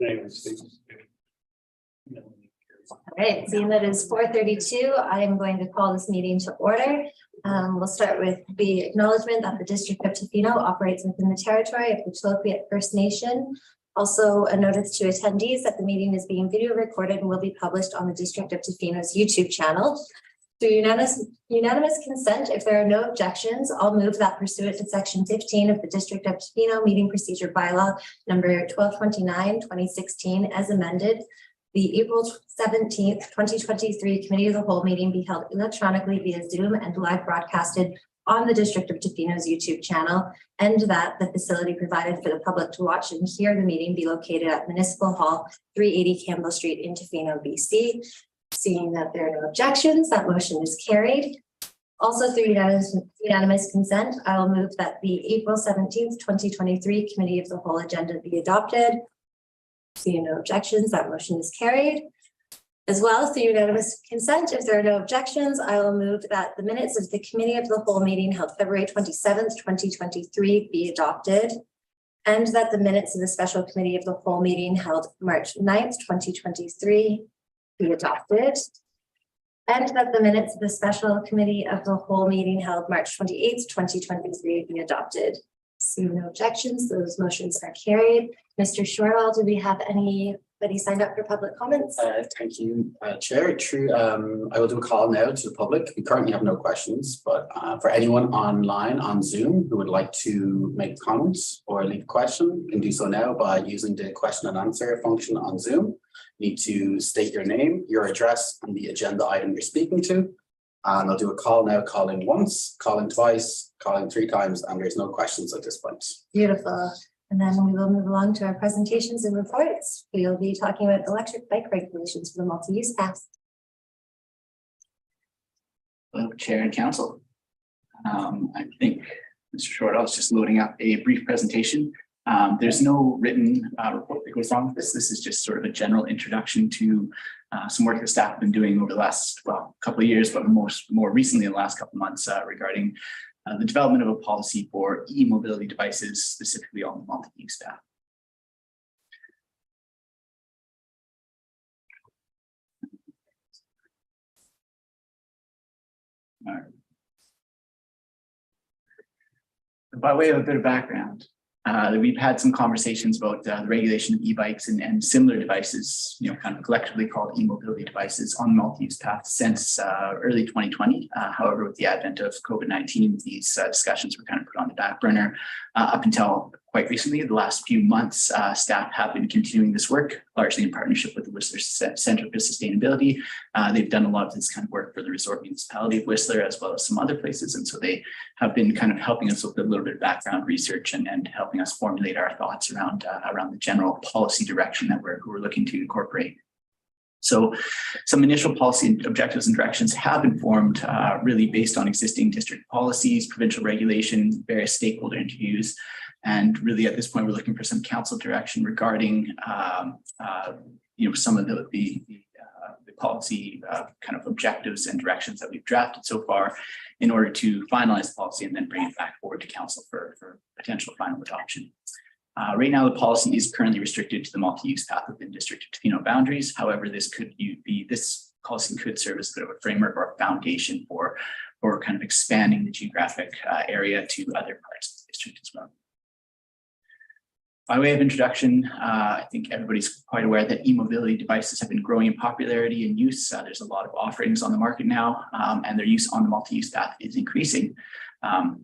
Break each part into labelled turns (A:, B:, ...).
A: All right, seeing that it's 4:32, I am going to call this meeting to order. We'll start with the acknowledgement that the District of Tofino operates within the territory of the Tla-o-qui-aht First Nation. Also, a notice to attendees that the meeting is being video recorded and will be published on the District of Tofino's YouTube channel. Through unanimous consent, if there are no objections, I'll move that pursuant to Section 15 of the District of Tofino Meeting Procedure Bylaw number 1229/2016 as amended, the April 17th, 2023 Committee of the Whole meeting be held electronically via Zoom and live broadcasted on the District of Tofino's YouTube channel, and that the facility provided for the public to watch and hear the meeting be located at Municipal Hall, 380 Campbell Street in Tofino, BC. Seeing that there are no objections, that motion is carried. Also, through unanimous consent, I will move that the April 17th, 2023 Committee of the Whole agenda be adopted. Seeing no objections, that motion is carried. As well, through unanimous consent, if there are no objections, I will move that the minutes of the Committee of the Whole meeting held February 27th, 2023 be adopted, and that the minutes of the Special Committee of the Whole meeting held March 9th, 2023 be adopted, and that the minutes of the Special Committee of the Whole meeting held March 28th, 2023 be adopted. Seeing no objections, those motions are carried. Mr. Shorwell, do we have anybody signed up for public comments?
B: Thank you, Chair. True. I will do a call now to the public. We currently have no questions, but for anyone online on Zoom who would like to make comments or leave a question, you can do so now by using the question and answer function on Zoom. You need to state your name, your address, and the agenda item you're speaking to. And I'll do a call now, calling once, calling twice, calling 3 times, and there's no questions at this point.
A: Beautiful. And then we will move along to our presentations and reports. We'll be talking about electric bike regulations for the multi-use path.
C: Hello, Chair and Council. I think Mr. Shortall is just loading up a brief presentation. There's no written report that goes along with this. This is just sort of a general introduction to some work the staff have been doing over the last, couple of years, but more recently in the last couple of months regarding the development of a policy for e-mobility devices, specifically on the multi-use path. All right. By way of a bit of background, we've had some conversations about the regulation of e-bikes and similar devices, kind of collectively called e-mobility devices on multi-use paths since early 2020. However, with the advent of COVID-19, these discussions were kind of put on the back burner up until quite recently. The last few months, staff have been continuing this work, largely in partnership with the Whistler Centre for Sustainability. They've done a lot of this kind of work for the resort municipality of Whistler, as well as some other places. And so they have been kind of helping us with a little bit of background research and helping us formulate our thoughts around the general policy direction that we're looking to incorporate. So some initial policy objectives and directions have been formed really based on existing district policies, provincial regulation, various stakeholder interviews. And really at this point, we're looking for some council direction regarding some of the policy kind of objectives and directions that we've drafted so far in order to finalize the policy and then bring it back forward to council for potential final adoption. Right now, the policy is currently restricted to the multi-use path within District of Tofino boundaries. However, this policy could serve as a bit of a framework or a foundation for kind of expanding the geographic area to other parts of the district as well. By way of introduction, I think everybody's quite aware that e-mobility devices have been growing in popularity and use. There's a lot of offerings on the market now, and their use on the multi-use path is increasing.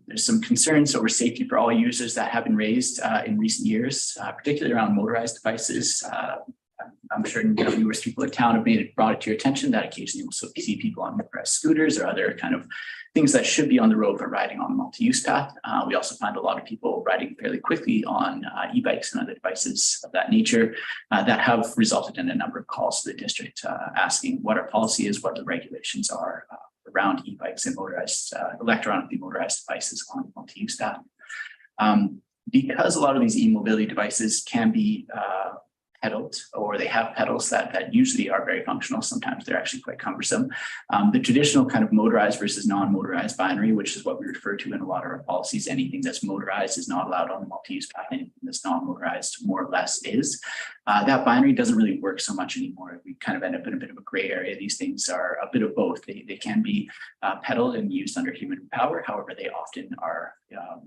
C: There's some concerns over safety for all users that have been raised in recent years, particularly around motorized devices. I'm sure numerous people in town have brought it to your attention that occasionally we'll see people on motorized scooters or other kind of things that should be on the road but riding on the multi-use path. We also find a lot of people riding fairly quickly on e-bikes and other devices of that nature that have resulted in a number of calls to the district asking what our policy is, what the regulations are around e-bikes and motorized, electronically motorized devices on the multi-use path. Because a lot of these e-mobility devices can be pedaled, or they have pedals that usually are very functional. Sometimes they're actually quite cumbersome. The traditional kind of motorized versus non-motorized binary, which is what we refer to in a lot of our policies, anything that's motorized is not allowed on the multi-use path, anything that's non-motorized more or less is. That binary doesn't really work so much anymore. We kind of end up in a bit of a gray area. These things are a bit of both. They can be pedaled and used under human power. However, they often are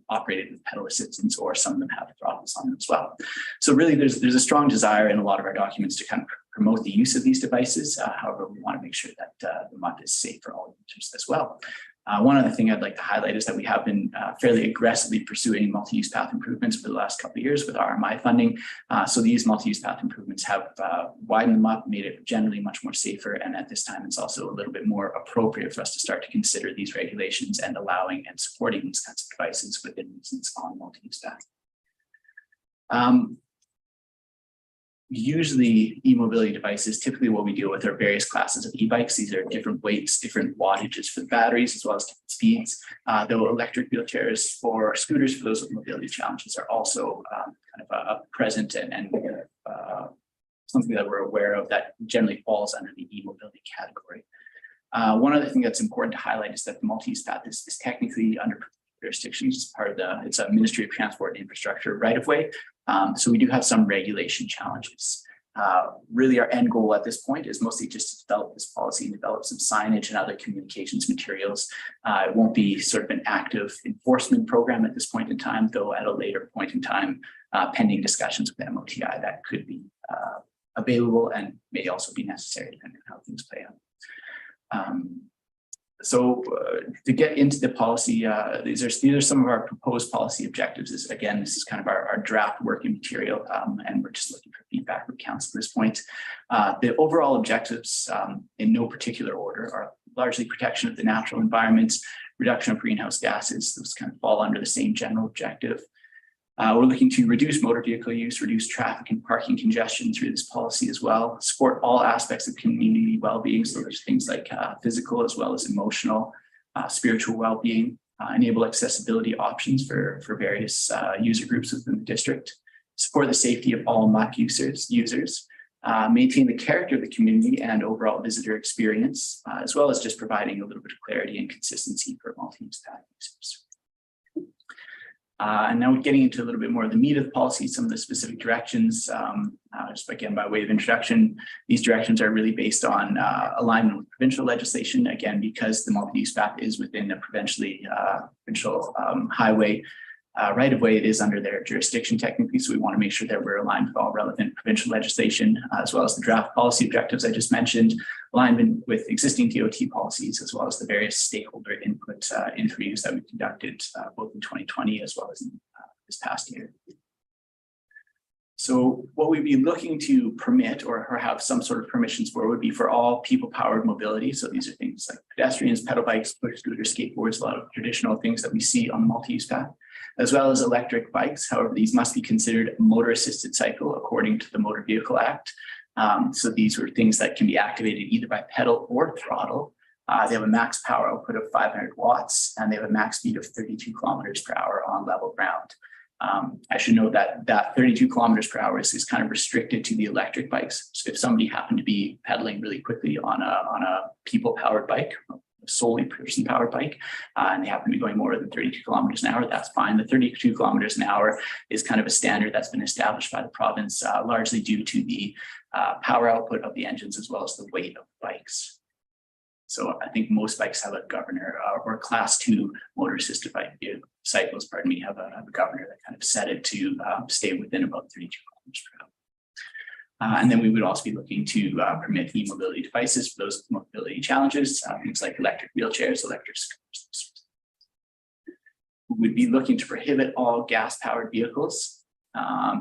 C: operated with pedal assistance, or some of them have throttles on them as well. So really, there's a strong desire in a lot of our documents to kind of promote the use of these devices. However, we want to make sure that the MUP is safe for all users as well. One other thing I'd like to highlight is that we have been fairly aggressively pursuing multi-use path improvements for the last couple of years with RMI funding. So these multi-use path improvements have widened them up, made it generally much more safer. And at this time, it's also a little bit more appropriate for us to start to consider these regulations and allowing and supporting these kinds of devices within reasons on multi-use path. Usually e-mobility devices, typically what we deal with are various classes of e-bikes. These are different weights, different wattages for the batteries, as well as different speeds. Though electric wheelchairs for scooters for those with mobility challenges are also kind of a present and something that we're aware of that generally falls under the e-mobility category. One other thing that's important to highlight is that the multi-use path is technically under jurisdictions. It's part of it's a Ministry of Transport and Infrastructure right-of-way. So we do have some regulation challenges. Really, our end goal at this point is mostly just to develop this policy and develop some signage and other communications materials. It won't be sort of an active enforcement program at this point in time, though at a later point in time, pending discussions with MOTI, that could be available and may also be necessary depending on how things play out. So to get into the policy, these are some of our proposed policy objectives. This is kind of our draft working material, and we're just looking for feedback from council at this point. The overall objectives, in no particular order, are largely protection of the natural environment, reduction of greenhouse gases. Those kind of fall under the same general objective. We're looking to reduce motor vehicle use, reduce traffic and parking congestion through this policy as well, support all aspects of community well-being. So there's things like physical as well as emotional, spiritual well-being, enable accessibility options for various user groups within the district, support the safety of all MUP users, maintain the character of the community and overall visitor experience, as well as just providing a little bit of clarity and consistency for multi-use path users. And now getting into a little bit more of the meat of the policy, some of the specific directions, just again, by way of introduction, these directions are really based on alignment with provincial legislation, again, because the multi-use path is within a provincial highway right-of-way. It is under their jurisdiction technically, so we want to make sure that we're aligned with all relevant provincial legislation, as well as the draft policy objectives I just mentioned, alignment with existing DOT policies, as well as the various stakeholder input interviews that we conducted both in 2020 as well as in this past year. So what we'd be looking to permit or have some sort of permissions for would be for all people-powered mobility. So these are things like pedestrians, pedal bikes, push scooters, skateboards, a lot of traditional things that we see on the multi-use path, as well as electric bikes. However, these must be considered a motor-assisted cycle according to the Motor Vehicle Act. So these are things that can be activated either by pedal or throttle. They have a max power output of 500 watts, and they have a max speed of 32 kilometers per hour on level ground. I should note that 32 kilometers per hour is kind of restricted to the electric bikes. So if somebody happened to be pedaling really quickly on a people-powered bike, solely person-powered bike, and they happen to be going more than 32 kilometers an hour, that's fine. The 32 kilometers an hour is kind of a standard that's been established by the province, largely due to the power output of the engines as well as the weight of bikes. So I think most bikes have a governor or class 2 motor assisted bike cycles, have a governor that kind of set it to stay within about 32 kilometers per hour. And then we would also be looking to permit e-mobility devices for those mobility challenges, things like electric wheelchairs, electric scooters. We would be looking to prohibit all gas-powered vehicles,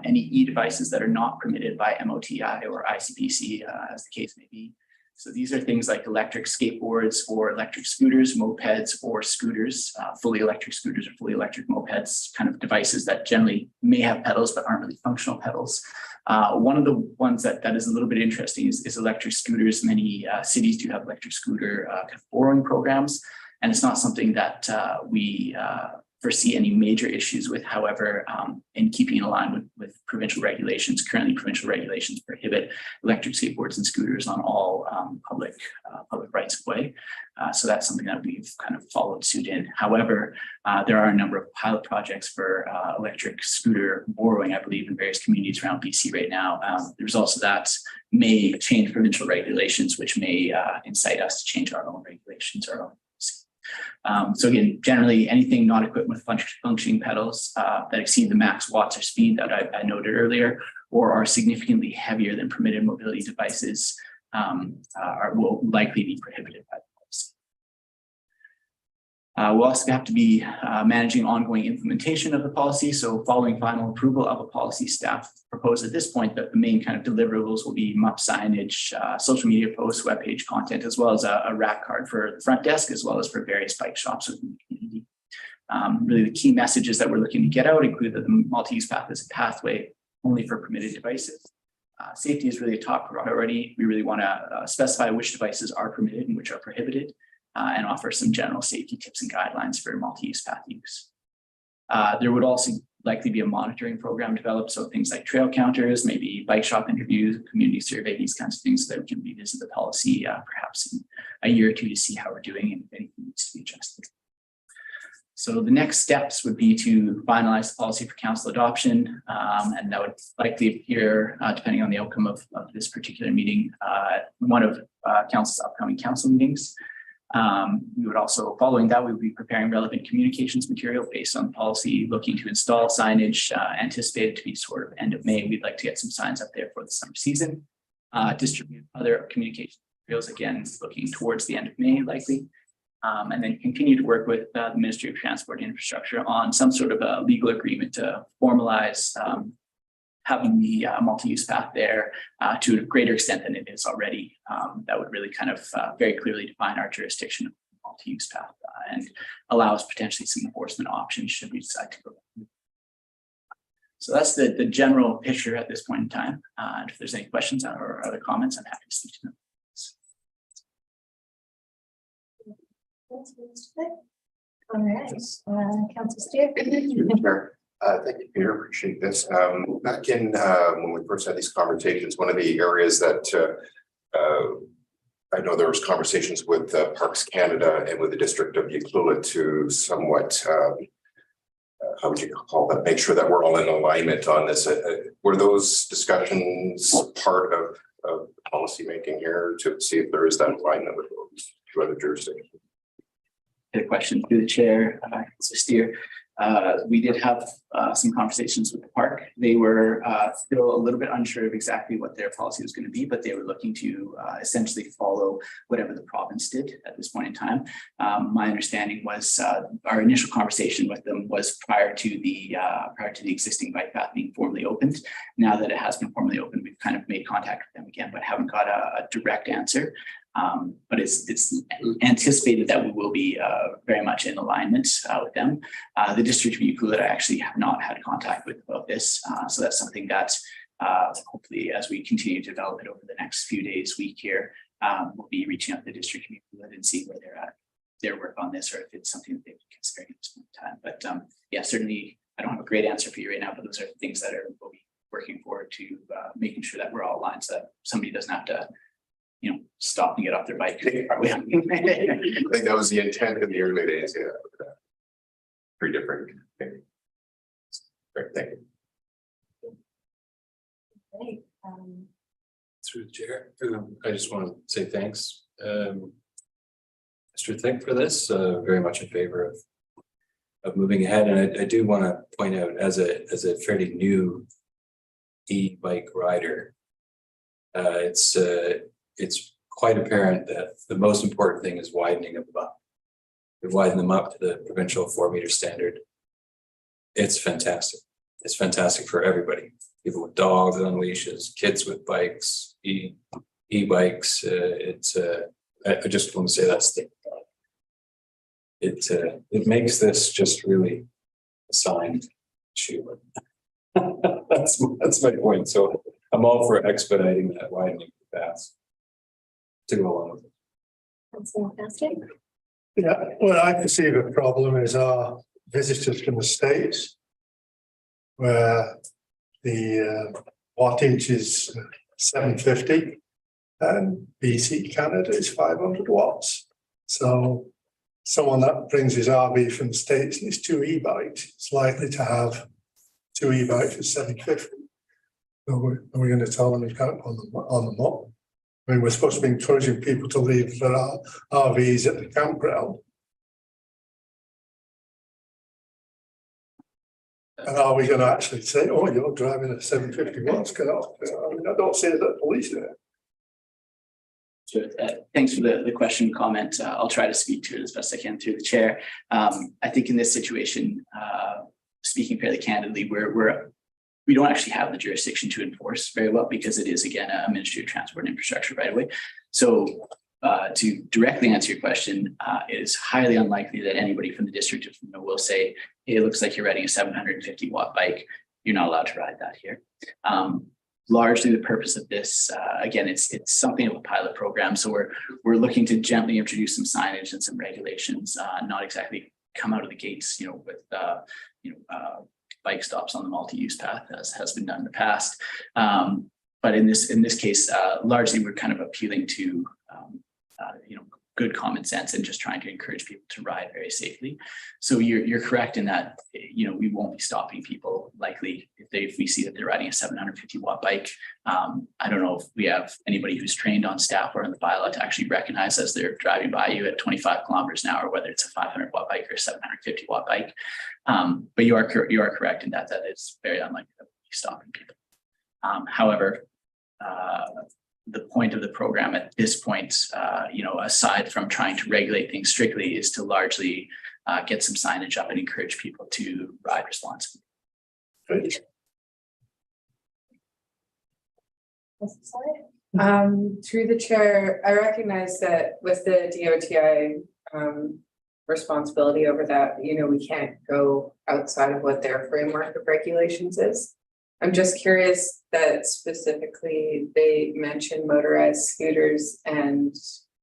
C: any e-devices that are not permitted by MOTI or ICPC, as the case may be. So these are things like electric skateboards or electric scooters, mopeds or scooters, fully electric scooters or fully electric mopeds, kind of devices that generally may have pedals but aren't really functional pedals. One of the ones that is a little bit interesting is electric scooters. Many cities do have electric scooter kind of borrowing programs, and it's not something that we foresee any major issues with. However, in keeping in line with provincial regulations, currently provincial regulations prohibit electric skateboards and scooters on all public rights of way. So that's something that we've kind of followed suit in. However, there are a number of pilot projects for electric scooter borrowing, I believe, in various communities around BC right now. The results of that may change provincial regulations, which may incite us to change our own regulations, our own policy. So again, generally anything not equipped with functioning pedals that exceed the max watts or speed that I noted earlier, or are significantly heavier than permitted mobility devices will likely be prohibited by the policy. We'll also have to be managing ongoing implementation of the policy. So following final approval of a policy, staff propose at this point that the main kind of deliverables will be MUP signage, social media posts, webpage content, as well as a rack card for the front desk, as well as for various bike shops within the community. Really the key messages that we're looking to get out include that the multi-use path is a pathway only for permitted devices. Safety is really a top priority. We really want to specify which devices are permitted and which are prohibited, and offer some general safety tips and guidelines for multi-use path use. There would also likely be a monitoring program developed, so things like trail counters, maybe bike shop interviews, community survey, these kinds of things, so that we can revisit the policy perhaps in a year or two to see how we're doing and if anything needs to be adjusted. So the next steps would be to finalize the policy for council adoption, and that would likely appear, depending on the outcome of this particular meeting, one of council's upcoming council meetings. We would also, following that, we would be preparing relevant communications material based on policy, looking to install signage anticipated to be sort of end of May. We'd like to get some signs up there for the summer season. Distribute other communication materials, again, looking towards the end of May, likely. And then continue to work with the Ministry of Transport and Infrastructure on some sort of a legal agreement to formalize having the multi-use path there to a greater extent than it is already. That would really kind of very clearly define our jurisdiction of multi-use path and allow us potentially some enforcement options should we decide to go. So that's the general picture at this point in time. And if there's any questions or other comments, I'm happy to speak to them.
A: All right, Councilor Steer.
D: Thank you, Peter. Appreciate this. Back in when we first had these conversations, one of the areas that I know there was conversations with Parks Canada and with the District of Tofino to somewhat, how would you call that? Make sure that we're all in alignment on this. Were those discussions part of policy making here to see if there is that alignment with those two other jurisdictions?
C: A question through the chair, Steer. We did have some conversations with the park. They were still a little bit unsure of exactly what their policy was going to be, but they were looking to essentially follow whatever the province did at this point in time. My understanding was our initial conversation with them was prior to the existing bike path being formally opened. Now that it has been formally opened, we've kind of made contact with them again, but haven't got a direct answer. But it's anticipated that we will be very much in alignment with them. The District of Tofino, I actually have not had contact with about this. So that's something that hopefully as we continue to develop it over the next few days, week here, we'll be reaching out to the District of Tofino and see where they're at, their work on this, or if it's something that they've been considering at this point in time. But yeah, certainly I don't have a great answer for you right now, but those are things that we'll be working forward to making sure that we're all aligned so that somebody doesn't have to stop and get off their bike.
D: I think that was the intent in the early days. Yeah. Pretty different. Okay. Great, thank you.
A: Great.
E: Through the chair, I just want to say thanks, Mr. Thick, for this. Very much in favor of moving ahead, and I do want to point out as a fairly new e-bike rider, it's quite apparent that the most important thing is widening them up. We widen them up to the provincial 4-meter standard. It's fantastic. It's fantastic for everybody. People with dogs on leashes, kids with bikes, e-bikes. I just want to say it makes this just really a signed issue. That's my point. So I'm all for expediting that widening path to go along with it.
A: Councilor Pastor.
F: Yeah, what I perceive a problem is our visitors from the States, where the wattage is 750 and BC Canada is 500 watts. So someone that brings his RV from the States and his 2 e-bikes is likely to have 2 e-bikes at 750. So are we going to tell them you can't on them up? I mean, we're supposed to be encouraging people to leave their RVs at the campground. And are we going to actually say, oh, you're driving at 750 watts? I mean, I don't see the police there.
C: Sure. Thanks for the question, comment. I'll try to speak to it as best I can through the chair. I think in this situation, speaking fairly candidly, we don't actually have the jurisdiction to enforce very well because it is, again, a Ministry of Transport and Infrastructure right away. So to directly answer your question, it is highly unlikely that anybody from the District of Tofino will say, hey, it looks like you're riding a 750 watt bike. You're not allowed to ride that here. Largely the purpose of this, again, it's something of a pilot program. So we're looking to gently introduce some signage and some regulations, not exactly come out of the gates, with bike stops on the multi-use path as has been done in the past. But in this case, largely we're kind of appealing to good common sense and just trying to encourage people to ride very safely. So you're correct in that, we won't be stopping people likely if we see that they're riding a 750 watt bike. I don't know if we have anybody who's trained on staff or in the bylaw to actually recognize as they're driving by you at 25 kilometers an hour, whether it's a 500 watt bike or a 750 watt bike. But you are correct in that is very unlikely that we'll be stopping people. However, the point of the program at this point, aside from trying to regulate things strictly, is to largely get some signage up and encourage people to ride responsibly.
G: Through the chair, I recognize that with the DOTI responsibility over that, we can't go outside of what their framework of regulations is. I'm just curious that specifically they mentioned motorized scooters and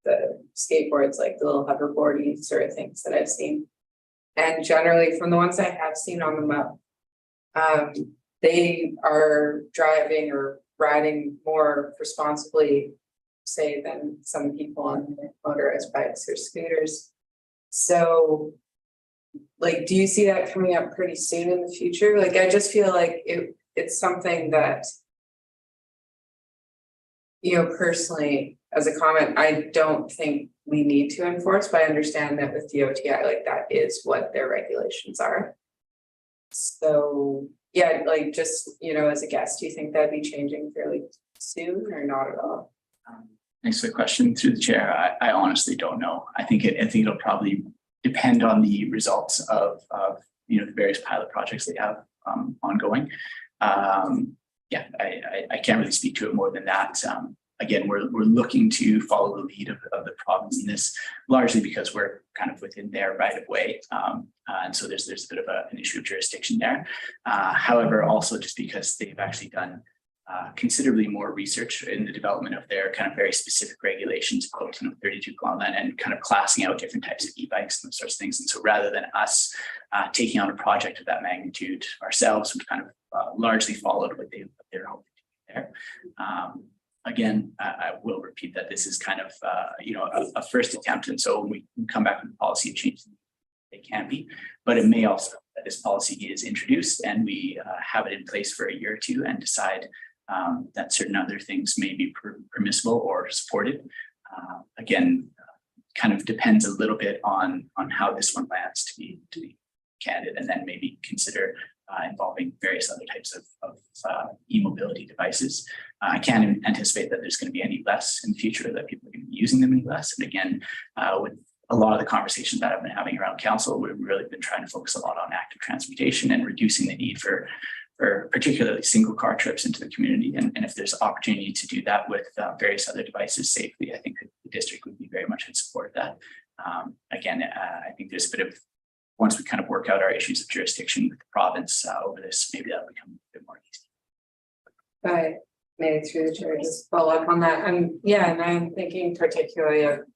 G: the skateboards, like the little hoverboardy sort of things that I've seen. And generally from the ones I have seen on the map, they are driving or riding more responsibly, say, than some people on motorized bikes or scooters. So, do you see that coming up pretty soon in the future? I just feel like it's something that, personally, as a comment, I don't think we need to enforce, but I understand that with DOTI, that is what their regulations are. So yeah, just, as a guest, do you think that'd be changing fairly soon or not at all?
C: Thanks for the question through the chair. I honestly don't know. I think it'll probably depend on the results of the various pilot projects they have ongoing. I can't really speak to it more than that. Again, we're looking to follow the lead of the province in this, largely because we're kind of within their right of way. And so there's a bit of an issue of jurisdiction there. However, also just because they've actually done considerably more research in the development of their kind of very specific regulations, quote, 32 kilometer and kind of classing out different types of e-bikes and those sorts of things. And so rather than us taking on a project of that magnitude ourselves, we've kind of largely followed what they're hoping to do there. Again, I will repeat that this is kind of a first attempt, and so when we come back with policy change, they can be, but it may also that this policy is introduced and we have it in place for a year or two and decide that certain other things may be permissible or supported. Again, kind of depends a little bit on how this one lands to be candid, and then maybe consider involving various other types of e-mobility devices. I can't anticipate that there's going to be any less in the future, that people are going to be using them any less. And again, with a lot of the conversations that I've been having around council, we've really been trying to focus a lot on active transportation and reducing the need for particularly single car trips into the community. And if there's opportunity to do that with various other devices safely, I think that the district would be very much in support of that. Again, I think there's a bit of, once we kind of work out our issues of jurisdiction with the province over this, maybe that'll become a bit more easy.
G: Right, maybe through the chair, just follow up on that. And I'm thinking particularly of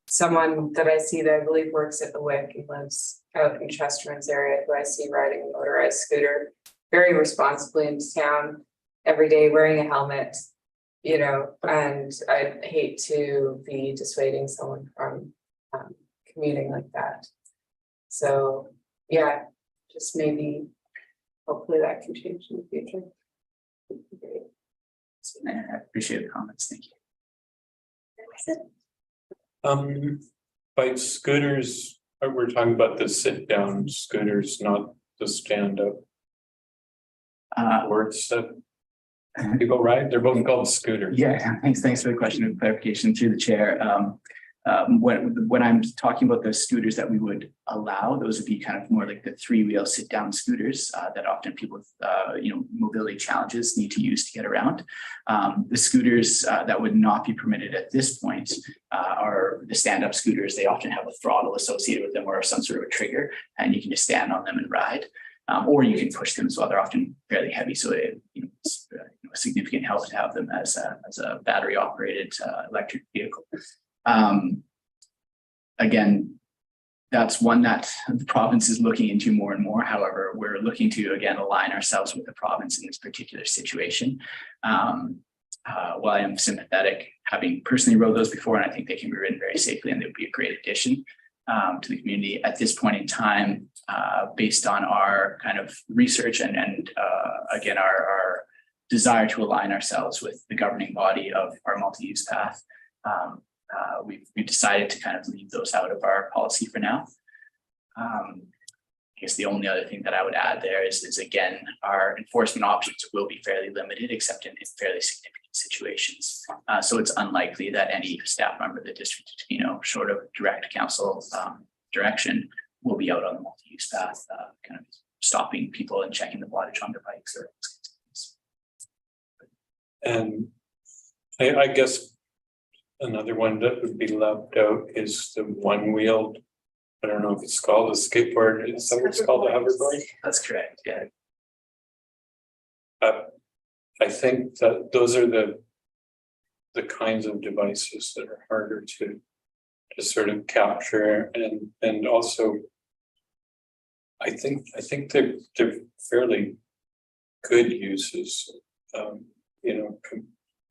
G: someone that I see that I believe works at the WIC and lives out in Chesterman's area who I see riding a motorized scooter very responsibly into town every day, wearing a helmet, you know, and I'd hate to be dissuading someone from commuting like that. So, yeah, just maybe, hopefully that can change in the future. Great.
C: I appreciate the comments. Thank you.
H: By scooters, we're talking about the sit-down scooters, not the stand-up words that people ride. They're both called scooters.
C: Yeah, thanks for the question and clarification through the chair. When I'm talking about the scooters that we would allow, those would be kind of more like the three-wheel sit-down scooters that often people with mobility challenges need to use to get around. The scooters that would not be permitted at this point are the stand-up scooters. They often have a throttle associated with them or some sort of a trigger, and you can just stand on them and ride. Or you can push them as well. They're often fairly heavy, so it's a significant help to have them as a battery-operated electric vehicle. Again, that's one that the province is looking into more and more. However, we're looking to, again, align ourselves with the province in this particular situation. While I am sympathetic, having personally rode those before, and I think they can be ridden very safely and they would be a great addition to the community at this point in time, based on our kind of research and again, our desire to align ourselves with the governing body of our multi-use path. We've decided to kind of leave those out of our policy for now. I guess the only other thing that I would add there is again, our enforcement options will be fairly limited, except in fairly significant situations. So it's unlikely that any staff member of the District of Tofino, short of direct council direction, will be out on the multi-use path, kind of stopping people and checking the wattage on their bikes or.
H: And I guess another one that would be left out is the one-wheeled, I don't know if it's called a skateboard, is that what it's called, a hoverboard?
C: That's correct, yeah.
H: I think that those are the kinds of devices that are harder to sort of capture, and also I think they're fairly good uses,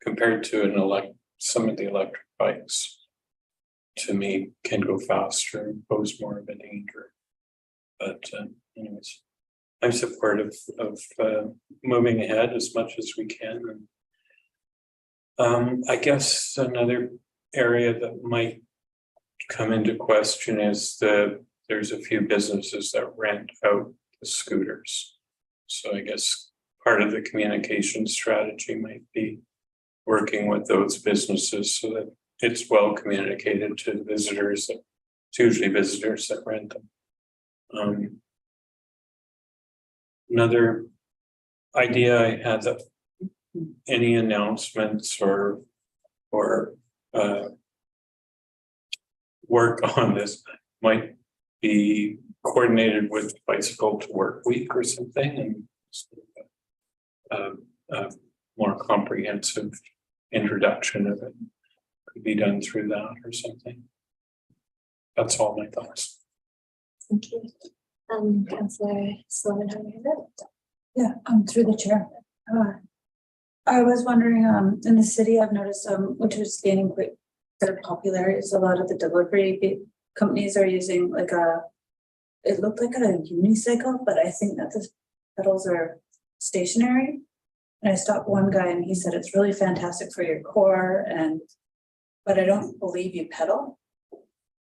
H: compared to some of the electric bikes, to me, can go faster and pose more of a danger. But anyways, I'm supportive of moving ahead as much as we can. And I guess another area that might come into question is there's a few businesses that rent out the scooters. So I guess part of the communication strategy might be working with those businesses so that it's well communicated to visitors. It's usually visitors that rent them. Another idea I had, that any announcements or work on this might be coordinated with Bicycle to Work Week or something, and more comprehensive introduction of it could be done through that or something. That's all my thoughts.
A: Thank you. Councillor Sullivan, have you heard it?
I: Yeah, through the chair. I was wondering, in the city, I've noticed, which is gaining quite popularity, is a lot of the delivery companies are using it looked like a unicycle, but I think that the pedals are stationary. And I stopped one guy and he said it's really fantastic for your core, but I don't believe you pedal.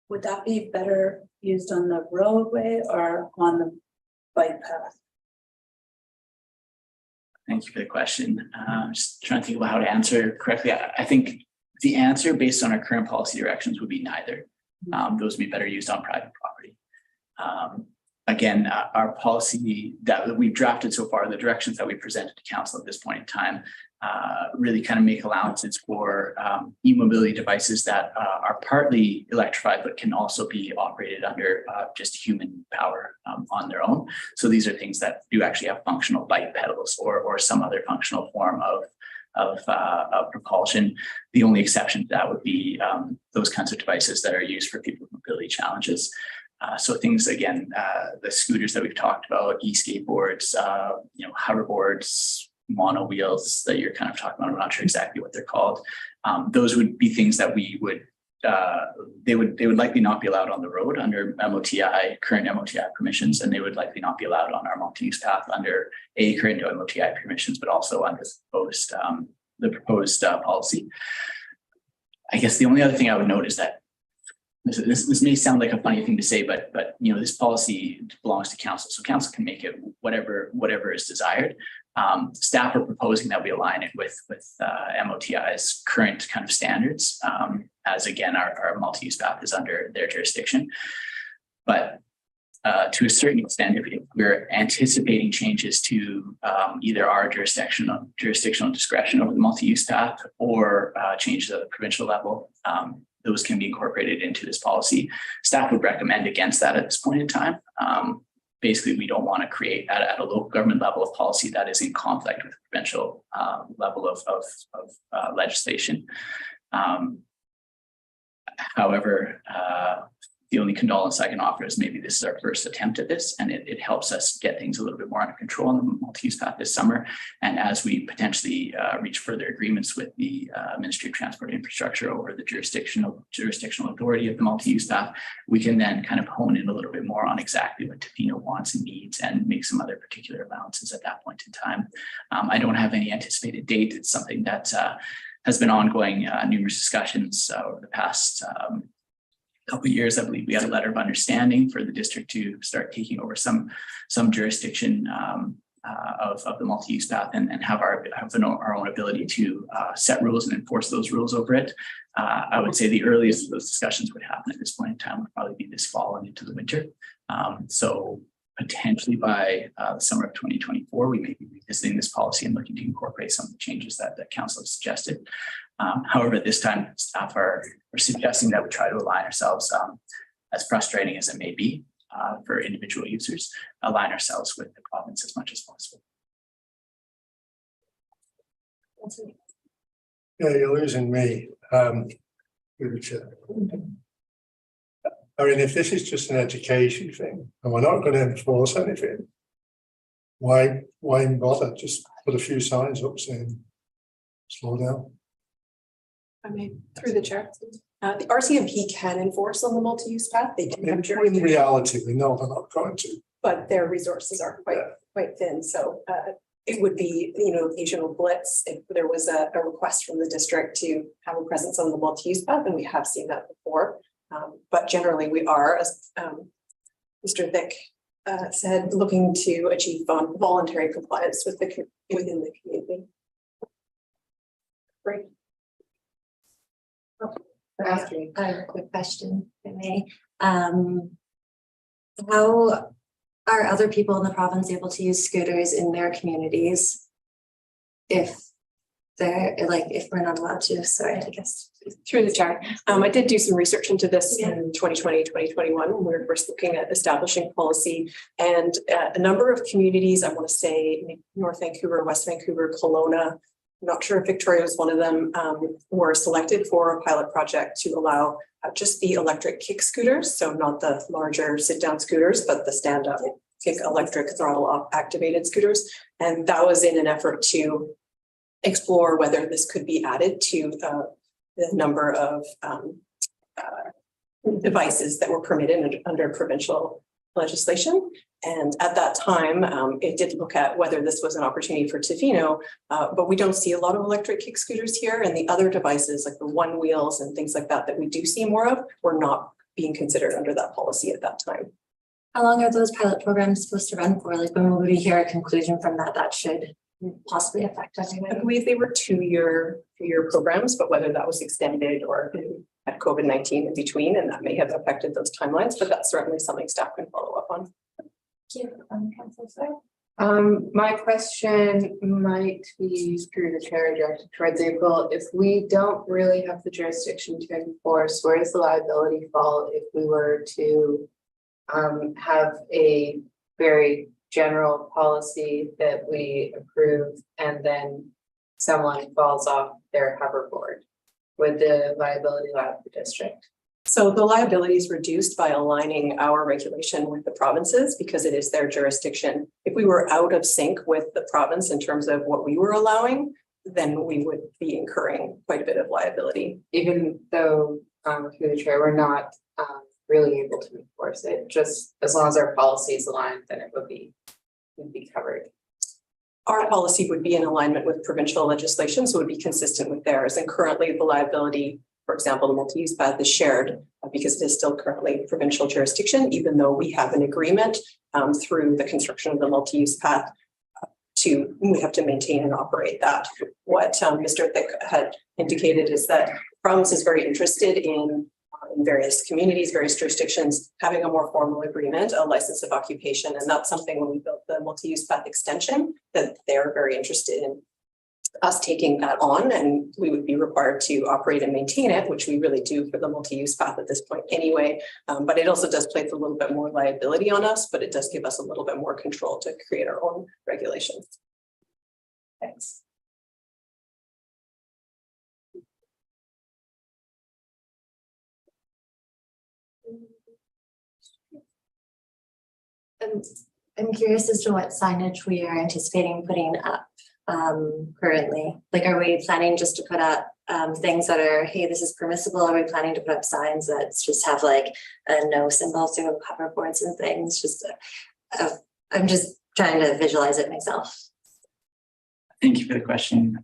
I: Would that be better used on the roadway or on the bike path?
C: Thank you for the question. Just trying to think about how to answer correctly. I think the answer based on our current policy directions would be neither. Those would be better used on private property. Again, our policy that we've drafted so far, the directions that we presented to council at this point in time, really kind of make allowances for e-mobility devices that are partly electrified, but can also be operated under just human power on their own. So these are things that do actually have functional bike pedals or some other functional form of propulsion. The only exception to that would be those kinds of devices that are used for people with mobility challenges. So things again, the scooters that we've talked about, e-skateboards, hoverboards, mono wheels that you're kind of talking about. I'm not sure exactly what they're called. Those would be things that we would they would likely not be allowed on the road under current MOTI permissions, and they would likely not be allowed on our multi-use path under current MOTI permissions, but also under the proposed policy. I guess the only other thing I would note is that this may sound like a funny thing to say, but this policy belongs to council, so council can make it whatever is desired. Staff are proposing that we align it with MOTI's current kind of standards, as again our multi-use path is under their jurisdiction. But to a certain extent, if we're anticipating changes to either our jurisdictional discretion over the multi-use path or changes at the provincial level, those can be incorporated into this policy. Staff would recommend against that at this point in time. Basically, we don't want to create at a local government level of policy that is in conflict with the provincial level of legislation. However, the only condolence I can offer is maybe this is our first attempt at this, and it helps us get things a little bit more under control on the multi-use path this summer. And as we potentially reach further agreements with the Ministry of Transport and Infrastructure over the jurisdictional authority of the multi-use path, we can then kind of hone in a little bit more on exactly what Tofino wants and needs and make some other particular allowances at that point in time. I don't have any anticipated date. It's something that has been ongoing, numerous discussions over the past couple of years. I believe we had a letter of understanding for the district to start taking over some jurisdiction of the multi-use path and have our own ability to set rules and enforce those rules over it. I would say the earliest of those discussions would happen at this point in time would probably be this fall and into the winter. So potentially by the summer of 2024, we may be revisiting this policy and looking to incorporate some of the changes that council has suggested. However, at this time, staff are suggesting that we try to align ourselves, as frustrating as it may be for individual users, align ourselves with the province as much as possible.
F: Yeah, you're losing me. Through the chair. I mean, if this is just an education thing and we're not going to enforce anything, why bother? Just put a few signs up saying slow down.
J: I mean, through the chair, the RCMP can enforce on the multi-use path. They do have
F: In reality, we know they're not going to.
J: but their resources are quite thin. So it would be, occasional blitz if there was a request from the district to have a presence on the multi-use path, and we have seen that before. But generally, we are, as Mr. Vick said, looking to achieve voluntary compliance with within the community. Great.
A: I have a quick question, if I may. How are other people in the province able to use scooters in their communities if we're not allowed to? Sorry, I guess.
J: Through the chair. I did do some research into this in 2020, 2021, when we were first looking at establishing policy, and a number of communities, I want to say North Vancouver, West Vancouver, Kelowna, I'm not sure if Victoria was one of them, were selected for a pilot project to allow just the electric kick scooters. So not the larger sit-down scooters, but the stand-up kick electric throttle activated scooters. And that was in an effort to explore whether this could be added to the number of devices that were permitted under provincial legislation. And at that time, it did look at whether this was an opportunity for Tofino, but we don't see a lot of electric kick scooters here, and the other devices like the one wheels and things like that we do see more of were not being considered under that policy at that time.
A: How long are those pilot programs supposed to run for? Like, when will we hear a conclusion from that should possibly affect everybody?
J: I believe they were two-year programs, but whether that was extended or had COVID-19 in between, and that may have affected those timelines, but that's certainly something staff can follow up on.
A: Thank you. Councillor Sir.
G: My question might be through the chair directed towards April. If we don't really have the jurisdiction to enforce, where does the liability fall if we were to have a very general policy that we approve and then someone falls off their hoverboard? Would the liability lie with the district?
J: So the liability is reduced by aligning our regulation with the provinces because it is their jurisdiction. If we were out of sync with the province in terms of what we were allowing, then we would be incurring quite a bit of liability.
G: Even though, through the chair, we're not really able to enforce it, just as long as our policy is aligned, then it would be covered.
J: Our policy would be in alignment with provincial legislation, so it would be consistent with theirs. And currently the liability, for example, the multi-use path is shared because it is still currently provincial jurisdiction, even though we have an agreement through the construction of the multi-use path we have to maintain and operate that. What Mr. Thick had indicated is that the province is very interested in various communities, various jurisdictions, having a more formal agreement, a license of occupation. And that's something when we built the multi-use path extension that they're very interested in us taking that on, and we would be required to operate and maintain it, which we really do for the multi-use path at this point anyway. But it also does place a little bit more liability on us, but it does give us a little bit more control to create our own regulations. Thanks.
A: I'm curious as to what signage we are anticipating putting up currently. Like, are we planning just to put up things that are, hey, this is permissible? Are we planning to put up signs that just have like a no symbol, so hoverboards and things? Just I'm just trying to visualize it myself.
C: Thank you for the question.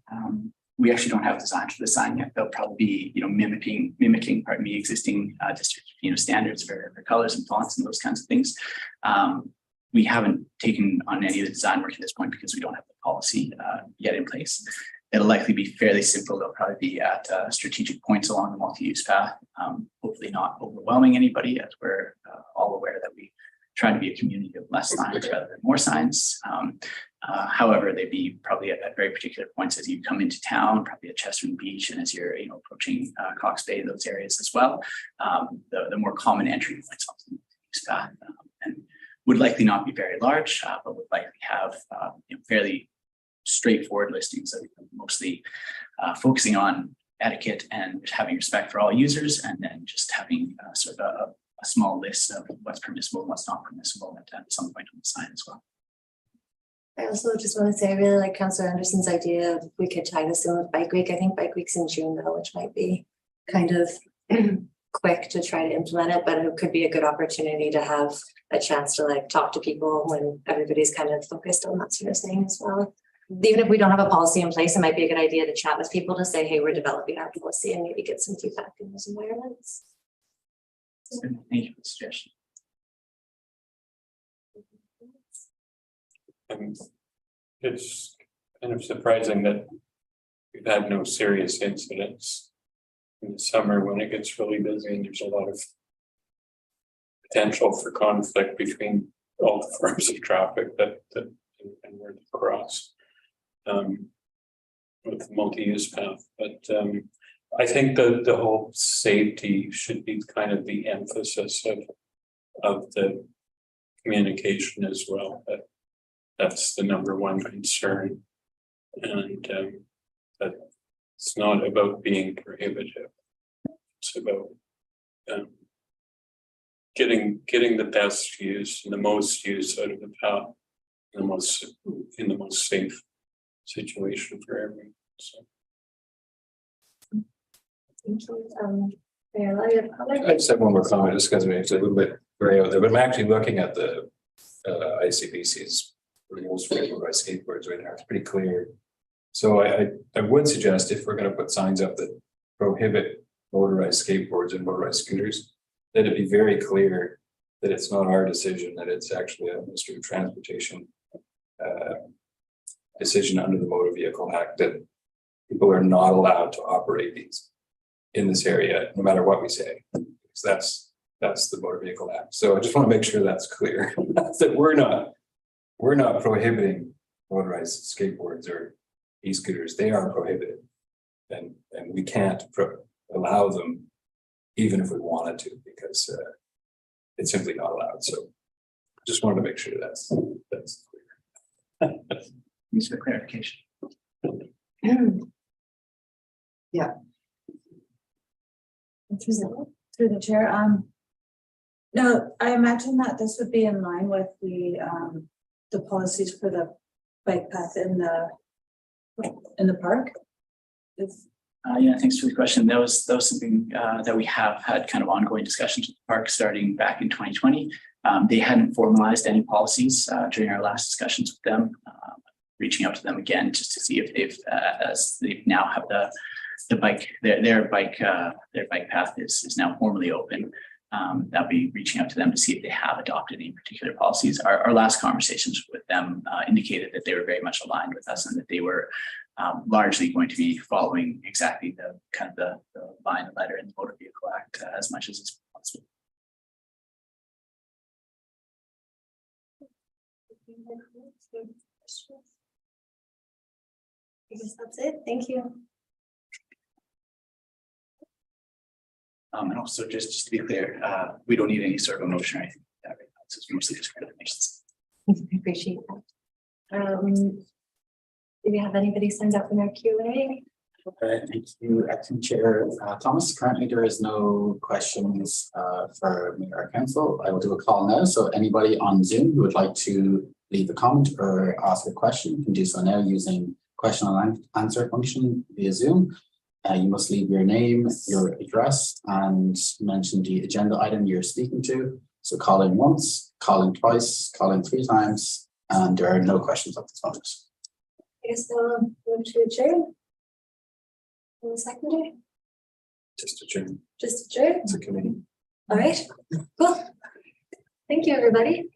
C: We actually don't have design for the sign yet. They'll probably be, mimicking, existing district, standards for colors and fonts and those kinds of things. We haven't taken on any of the design work at this point because we don't have the policy yet in place. It'll likely be fairly simple. They'll probably be at strategic points along the multi-use path. Hopefully not overwhelming anybody, as we're all aware that we try to be a community of less signs rather than more signs. However, they'd be probably at very particular points as you come into town, probably at Chesterton Beach, and as you're approaching Cox Bay, those areas as well. The more common entry points onto the multi-use path, and would likely not be very large, but would likely have fairly straightforward listings that are mostly focusing on etiquette and having respect for all users, and then just having sort of a small list of what's permissible and what's not permissible at some point on the sign as well.
A: I also just want to say I really like Councillor Anderson's idea of we could tie this in with Bike Week. I think Bike Week's in June though, which might be kind of quick to try to implement it, but it could be a good opportunity to have a chance to like talk to people when everybody's kind of focused on that sort of thing as well. Even if we don't have a policy in place, it might be a good idea to chat with people to say, hey, we're developing our policy, and maybe get some feedback in those environments.
C: So, thank you for the suggestion.
H: It's kind of surprising that we've had no serious incidents in the summer when it gets really busy and there's a lot of potential for conflict between all the forms of traffic that and where they cross with the multi-use path. But I think that the whole safety should be kind of the emphasis of the communication as well. That's the number one concern, and that it's not about being prohibitive. It's about getting the best use and the most use out of the path, in the most safe situation for everyone. So.
A: Thank you. Mayor, you have a comment?
E: I just have one more comment, just because it's a little bit gray out there, but I'm actually looking at the ICBC's rules for motorized skateboards right now. It's pretty clear. So I would suggest if we're going to put signs up that prohibit motorized skateboards and motorized scooters, that it be very clear that it's not our decision, that it's actually a Ministry of Transportation decision under the Motor Vehicle Act, that people are not allowed to operate these in this area, no matter what we say. Because that's the Motor Vehicle Act. So I just want to make sure that's clear that we're not prohibiting motorized skateboards or e-scooters. They are prohibited, and we can't allow them even if we wanted to, because it's simply not allowed. So just wanted to make sure that's clear.
C: Thanks for the clarification.
G: Yeah.
I: through the chair, no, I imagine that this would be in line with the policies for the bike path in the park.
C: Yeah, thanks for the question. That was something that we have had kind of ongoing discussions with the park starting back in 2020. They hadn't formalized any policies during our last discussions with them. Reaching out to them again just to see if they've, as they now have the bike, their bike path is now formally open. That'll be reaching out to them to see if they have adopted any particular policies. Our last conversations with them indicated that they were very much aligned with us and that they were largely going to be following exactly the kind of the line of letter in the Motor Vehicle Act as much as it's possible.
A: I guess that's it. Thank you.
C: And also just to be clear, we don't need any sort of a motion or anything like that right now. It's mostly just recommendations.
A: I appreciate that. Do we have anybody signed up in our Q&A?
B: Okay, thank you, Acting Chair Thomas. Currently, there is no questions for me or council. I will do a call now. So anybody on Zoom who would like to leave a comment or ask a question can do so now using question and answer function via Zoom. You must leave your name, your address, and mention the agenda item you're speaking to. So call in once, call in twice, call in 3 times, and there are no questions at this moment.
A: I guess we'll move to adjourn. And the secondary,
E: Just adjourn.
A: just adjourn.
E: It's a committee.
A: All right, cool. Thank you, everybody.